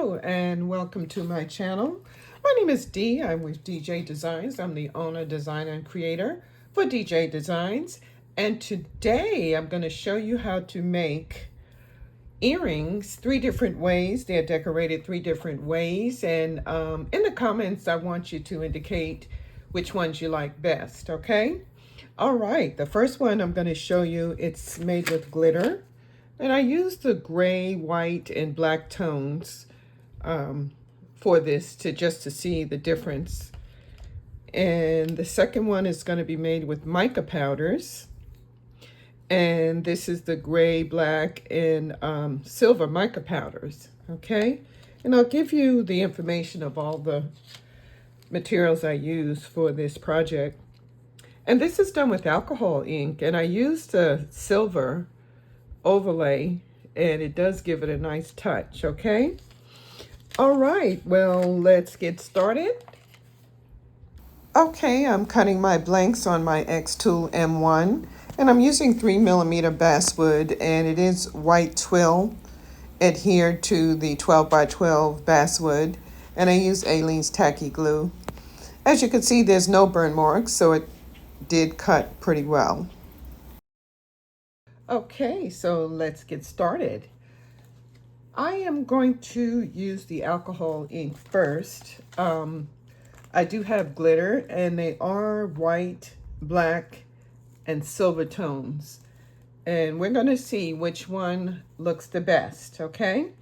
Hello and welcome to my channel. My name is Dee. I'm with DJ Designs. I'm the owner, designer, and creator for DJ Designs. And today I'm going to show you how to make earrings 3 different ways. They're decorated 3 different ways. And in the comments, I want you to indicate which ones you like best, okay? All right, the first one I'm going to show you, it's made with glitter. And I used the gray, white, and black tones for this just to see the difference. And the second one is going to be made with mica powders. And this is the gray, black, and silver mica powders, okay? And I'll give you the information of all the materials I use for this project. And this is done with alcohol ink, and I used a silver overlay, and it does give it a nice touch, okay? All right, well, let's get started. Okay, I'm cutting my blanks on my X Tool M1, and I'm using 3mm basswood, and it is white twill adhered to the 12x12 basswood, and I use Alene's Tacky glue. As you can see, there's no burn marks, so it did cut pretty well. Okay, so let's get started. I am going to use the alcohol ink first. I do have glitter, and they are white, black, and silver tones. And we're going to see which one looks the best, okay?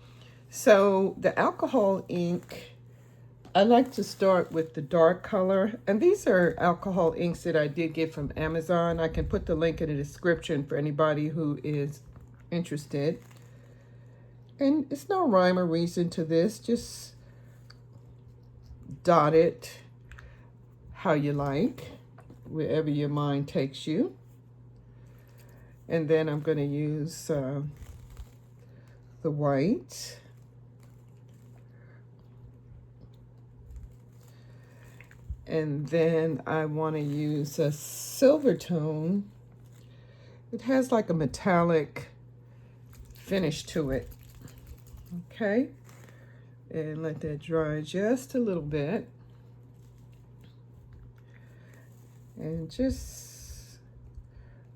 So the alcohol ink, I like to start with the dark color. And these are alcohol inks that I did get from Amazon. I can put the link in the description for anybody who is interested. And it's no rhyme or reason to this. Just dot it how you like, wherever your mind takes you. And then I'm going to use the white. And then I want to use a silver tone. It has like a metallic finish to it. Okay. And let that dry just a little bit. And just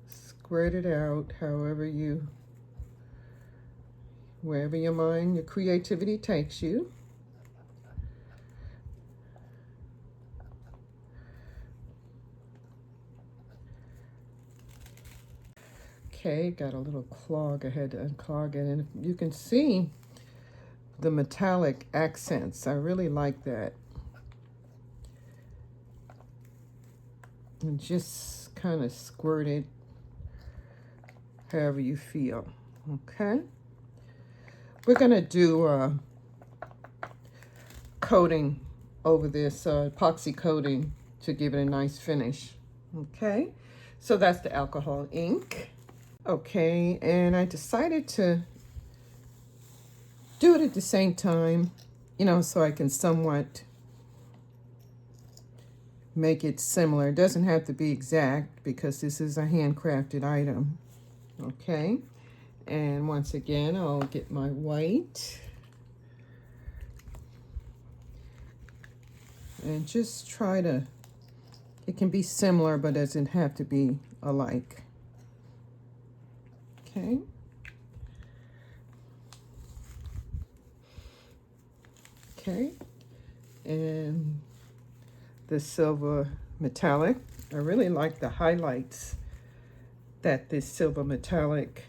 squirt it out wherever your mind, your creativity takes you. Okay, got a little clog. I had to unclog it, and you can see the metallic accents. I really like that. And just kind of squirt it however you feel. Okay, we're gonna do a coating over this, epoxy coating, to give it a nice finish. Okay, so that's the alcohol ink. Okay, and I decided to do it at the same time, you know, so I can somewhat make it similar. It doesn't have to be exact because this is a handcrafted item. Okay, and once again, I'll get my white and just try to, it can be similar but doesn't have to be alike. Okay. Okay, and the silver metallic. I really like the highlights that this silver metallic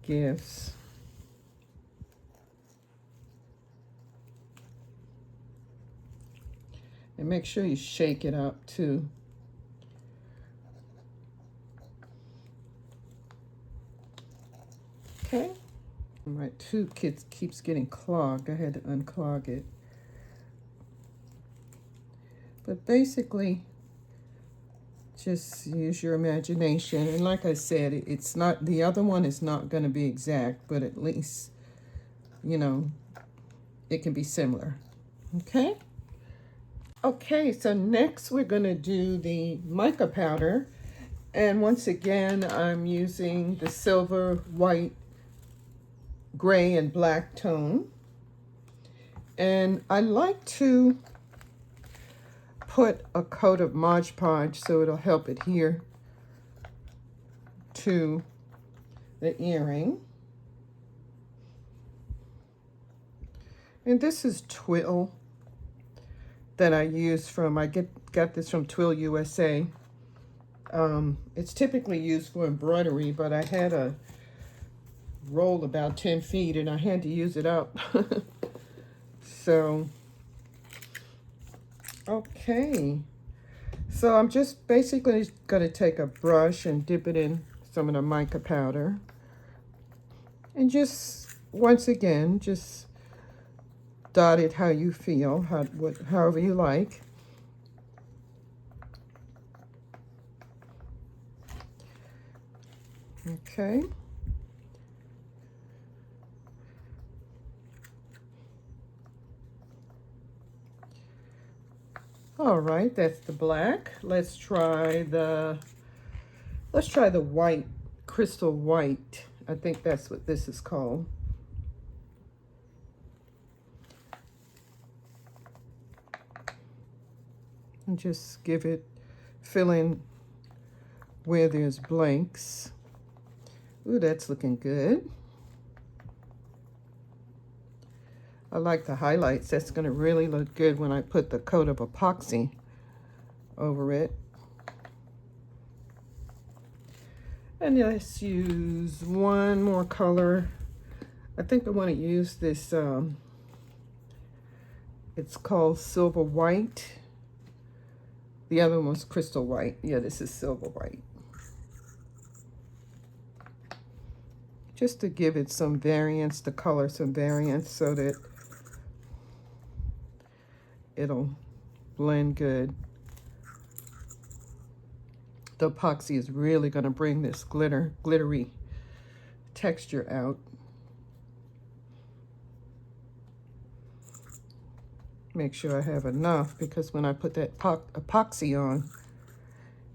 gives. And make sure you shake it up too. Okay, my tube keeps getting clogged. I had to unclog it. But basically, just use your imagination. And like I said, it's not, the other one is not going to be exact, but at least, you know, it can be similar. Okay? Okay, so next we're going to do the mica powder. And once again, I'm using the silver, white, gray, and black tone. And I like to put a coat of Mod Podge so it'll help adhere to the earring. And this is twill that I use from, got this from Twill USA. It's typically used for embroidery, but I had a roll about 10 feet and I had to use it up. So, okay. So I'm just basically going to take a brush and dip it in some of the mica powder. And just, once again, just dot it how you feel, however you like. Okay. All right, that's the black. Let's try the white, crystal white. I think that's what this is called. And just fill in where there's blanks. Ooh, that's looking good. I like the highlights. That's gonna really look good when I put the coat of epoxy over it. And let's use one more color. I think I want to use this, it's called silver white. The other one was crystal white. Yeah, this is silver white. Just to give it some variance, the color some variance so that it'll blend good. The epoxy is really going to bring this glittery texture out. Make sure I have enough because when I put that epoxy on,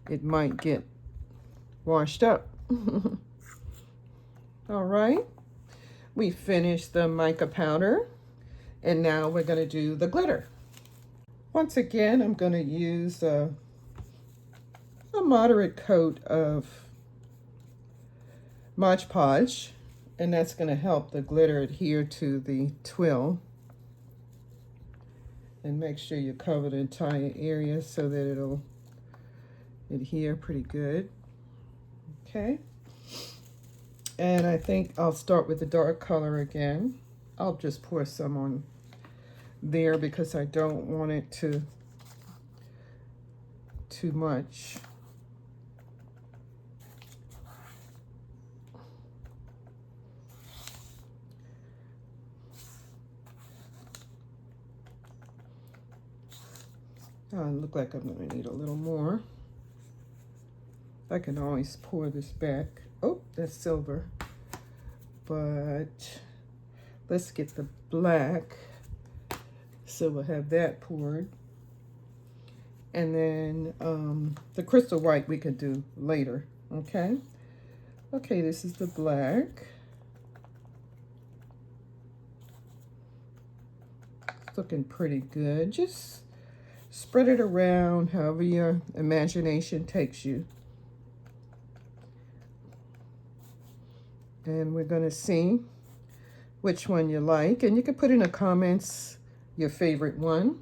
it might get washed up. All right, we finished the mica powder and now we're going to do the glitter. Once again, I'm going to use a moderate coat of Mod Podge, and that's going to help the glitter adhere to the twill. And make sure you cover the entire area so that it'll adhere pretty good. Okay. And I think I'll start with the dark color again. I'll just pour some on there because I don't want it too much. Oh, it looks like I'm going to need a little more. I can always pour this back. Oh, that's silver. But let's get the black. So we'll have that poured. And then the crystal white we can do later, okay? Okay, this is the black. It's looking pretty good. Just spread it around however your imagination takes you. And we're gonna see which one you like. And you can put in the comments your favorite one.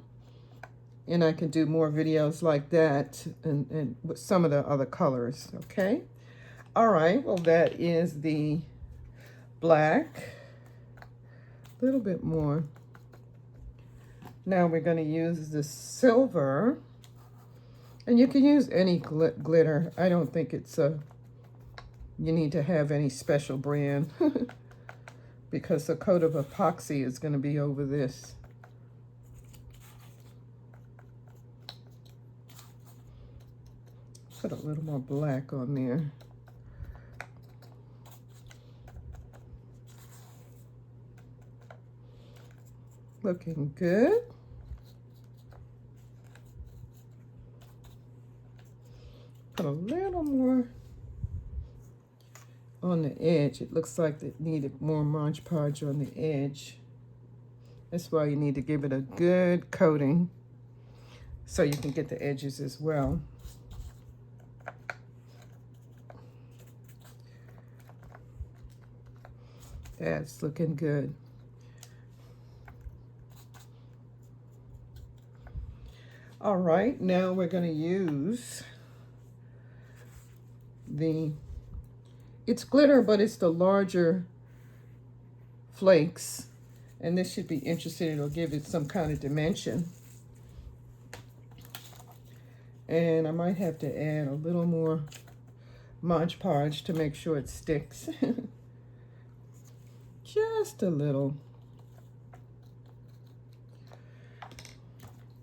And I can do more videos like that and with some of the other colors, okay? All right, well, that is the black. A little bit more. Now we're going to use the silver. And you can use any glitter. I don't think it's you need to have any special brand because the coat of epoxy is going to be over this. Put a little more black on there. Looking good. Put a little more on the edge. It looks like it needed more Mod Podge on the edge. That's why you need to give it a good coating so you can get the edges as well. That's looking good. All right, now we're going to use it's glitter, but it's the larger flakes. And this should be interesting. It'll give it some kind of dimension. And I might have to add a little more Mod Podge to make sure it sticks. Just a little.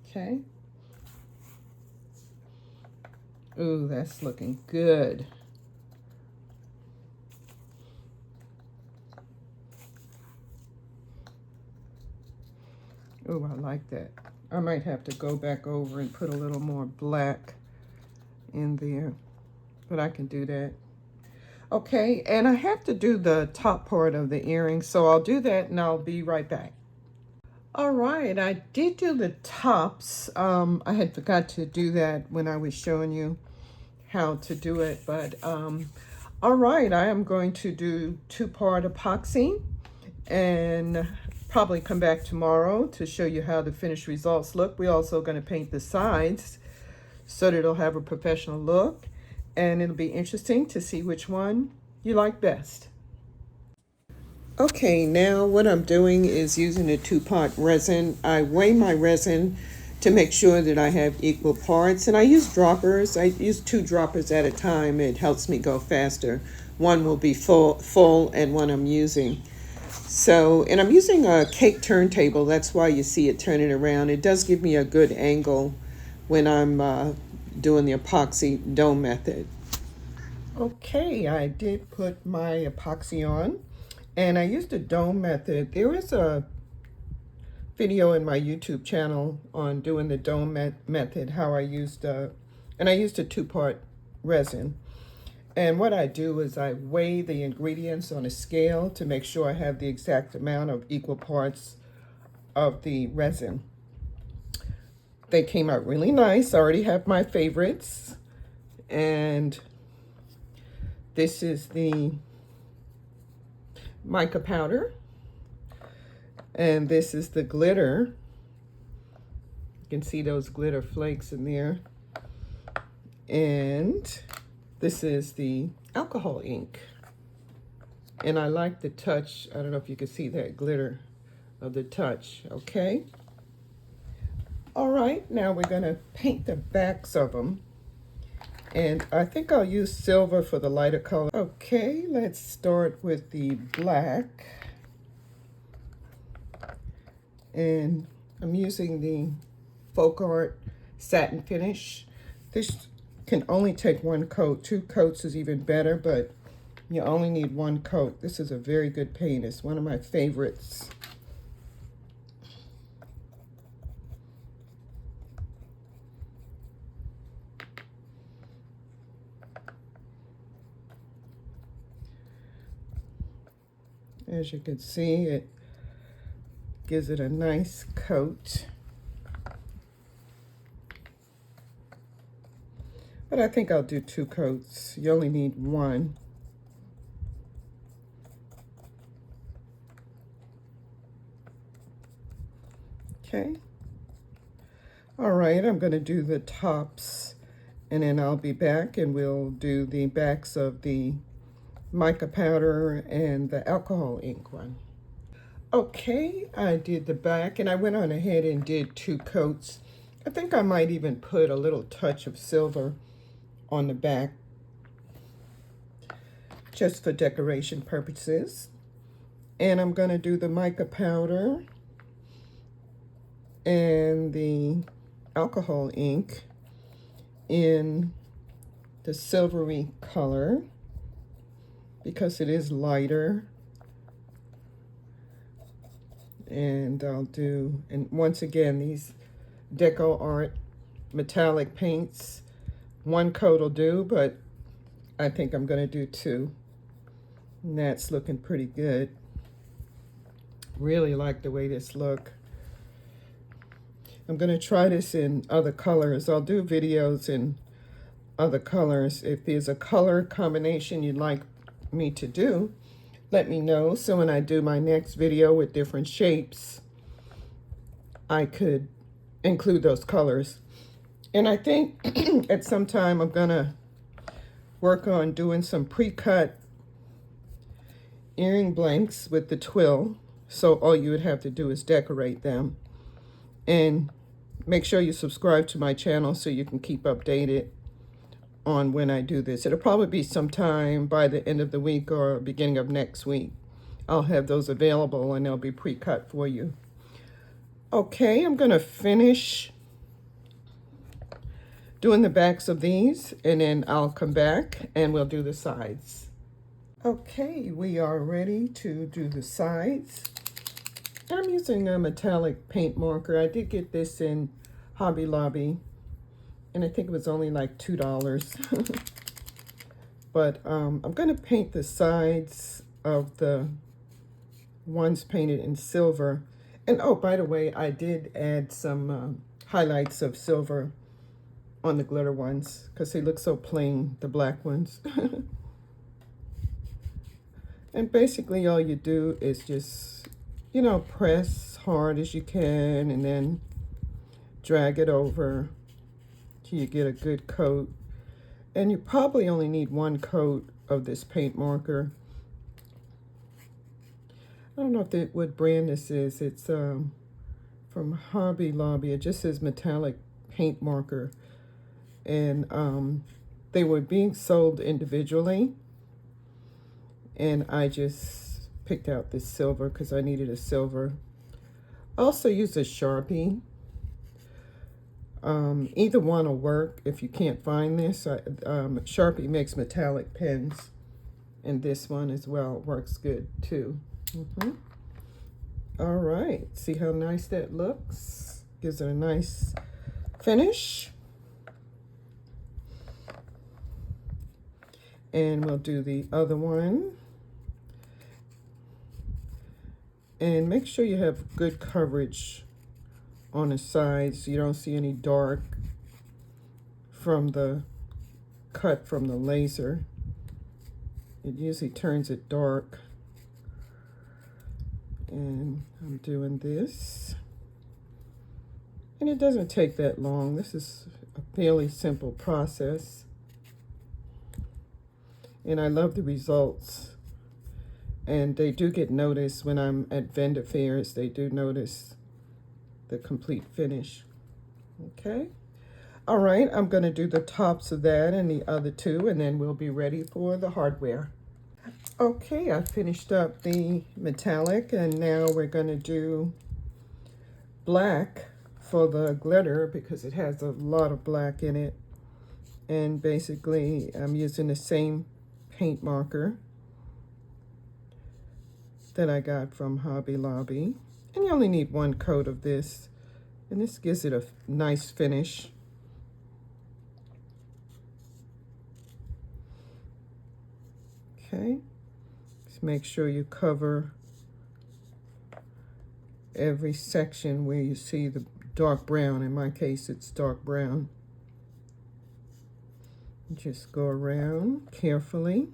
Okay. Ooh, that's looking good. Ooh, I like that. I might have to go back over and put a little more black in there, but I can do that. Okay, and I have to do the top part of the earring, so I'll do that and I'll be right back. All right, I did do the tops. I had forgot to do that when I was showing you how to do it, but all right, I am going to do 2-part epoxy and probably come back tomorrow to show you how the finished results look. We're also going to paint the sides so that it'll have a professional look, and it'll be interesting to see which one you like best. Okay, now what I'm doing is using a 2-part resin. I weigh my resin to make sure that I have equal parts, and I use droppers. I use 2 droppers at a time. It helps me go faster. One will be full and one I'm using. So, and I'm using a cake turntable. That's why you see it turning around. It does give me a good angle when I'm doing the epoxy dome method. Okay, I did put my epoxy on, and I used the dome method. There is a video in my YouTube channel on doing the dome method, how I used and I used a 2-part resin. And what I do is I weigh the ingredients on a scale to make sure I have the exact amount of equal parts of the resin. They came out really nice. I already have my favorites. And this is the mica powder. And this is the glitter. You can see those glitter flakes in there. And this is the alcohol ink. And I like the touch. I don't know if you can see that glitter of the touch, okay? All right, now we're gonna paint the backs of them. And I think I'll use silver for the lighter color. Okay, let's start with the black. And I'm using the Folk Art satin finish. This can only take 1 coat. 2 coats is even better, but you only need 1 coat. This is a very good paint. It's one of my favorites. As you can see, it gives it a nice coat. But I think I'll do 2 coats. You only need 1. Okay. All right, I'm going to do the tops, and then I'll be back and we'll do the backs of the mica powder and the alcohol ink one. Okay, I did the back, and I went on ahead and did 2 coats. I think I might even put a little touch of silver on the back, just for decoration purposes. And I'm going to do the mica powder and the alcohol ink in the silvery color because it is lighter. And I'll do, and once again, these Deco Art metallic paints, 1 coat will do, but I think I'm going to do 2. And that's looking pretty good. really like the way this look. I'm going to try this in other colors. I'll do videos in other colors. If there's a color combination you'd like me to do, let me know. So when I do my next video with different shapes, I could include those colors. And I think at some time I'm going to work on doing some pre-cut earring blanks with the twill. So all you would have to do is decorate them. And make sure you subscribe to my channel so you can keep updated on when I do this. It'll probably be sometime by the end of the week or beginning of next week. I'll have those available and they'll be pre-cut for you. Okay, I'm going to finish doing the backs of these and then I'll come back and we'll do the sides. Okay, we are ready to do the sides. I'm using a metallic paint marker. I did get this in Hobby Lobby, and I think it was only like $2. But I'm going to paint the sides of the ones painted in silver. And oh, by the way, I did add some highlights of silver on the glitter ones because they look so plain, the black ones. And basically all you do is just, you know, press hard as you can and then drag it over till you get a good coat. And you probably only need one coat of this paint marker. I don't know what brand this is. It's from Hobby Lobby. It just says metallic paint marker. And they were being sold individually. And I just picked out this silver because I needed a silver. I also use a Sharpie. Either one will work if you can't find this. Sharpie makes metallic pens. And this one as well works good too. All right, see how nice that looks? Gives it a nice finish. And we'll do the other one. And make sure you have good coverage on the sides so you don't see any dark from the cut from the laser. It usually turns it dark. And I'm doing this. And it doesn't take that long. This is a fairly simple process. And I love the results. And they do get noticed when I'm at vendor fairs. They do notice the complete finish. Okay. All right, I'm going to do the tops of that and the other two, and then we'll be ready for the hardware. Okay, I finished up the metallic, and now we're going to do black for the glitter because it has a lot of black in it. And basically, I'm using the same paint marker that I got from Hobby Lobby. And you only need one coat of this. And this gives it a nice finish. Okay. Just make sure you cover every section where you see the dark brown. In my case, it's dark brown. Just go around carefully.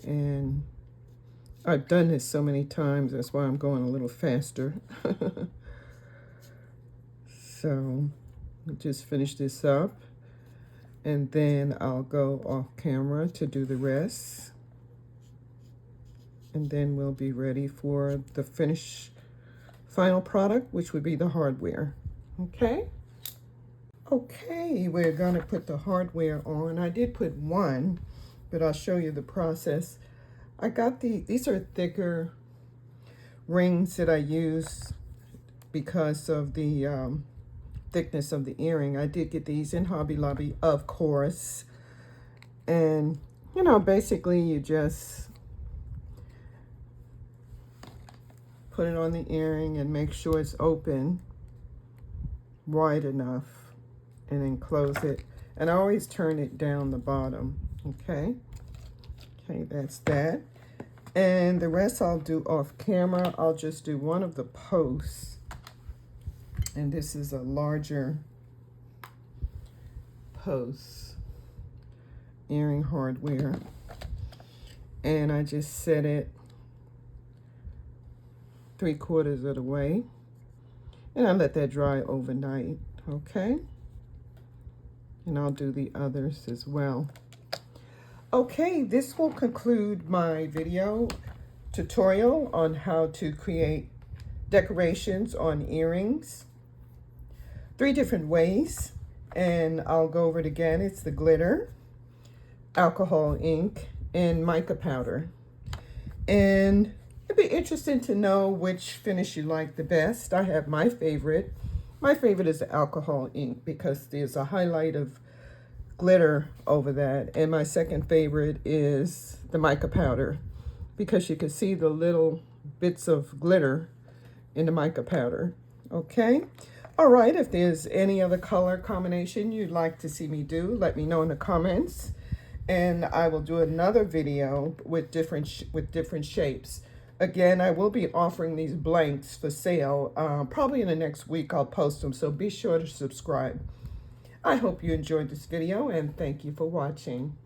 And I've done this so many times, that's why I'm going a little faster. So I'll just finish this up and then I'll go off camera to do the rest. And then we'll be ready for the final product, which would be the hardware. Okay? Okay, we're gonna put the hardware on. I did put one, but I'll show you the process. I got these are thicker rings that I use because of the thickness of the earring. I did get these in Hobby Lobby, of course. And, you know, basically you just put it on the earring and make sure it's open wide enough and then close it. And I always turn it down the bottom, okay? Okay, that's that. And the rest I'll do off camera. I'll just do one of the posts. And this is a larger post, earring hardware. And I just set it 3/4 of the way. And I let that dry overnight, okay? And I'll do the others as well. Okay, this will conclude my video tutorial on how to create decorations on earrings. 3 different ways, and I'll go over it again. It's the glitter, alcohol ink, and mica powder. And it'd be interesting to know which finish you like the best. I have my favorite. My favorite is the alcohol ink because there's a highlight of glitter over that. And my second favorite is the mica powder because you can see the little bits of glitter in the mica powder. Okay. All right. If there's any other color combination you'd like to see me do, let me know in the comments. And I will do another video with different shapes. Again, I will be offering these blanks for sale. Probably in the next week I'll post them, so be sure to subscribe. I hope you enjoyed this video and thank you for watching.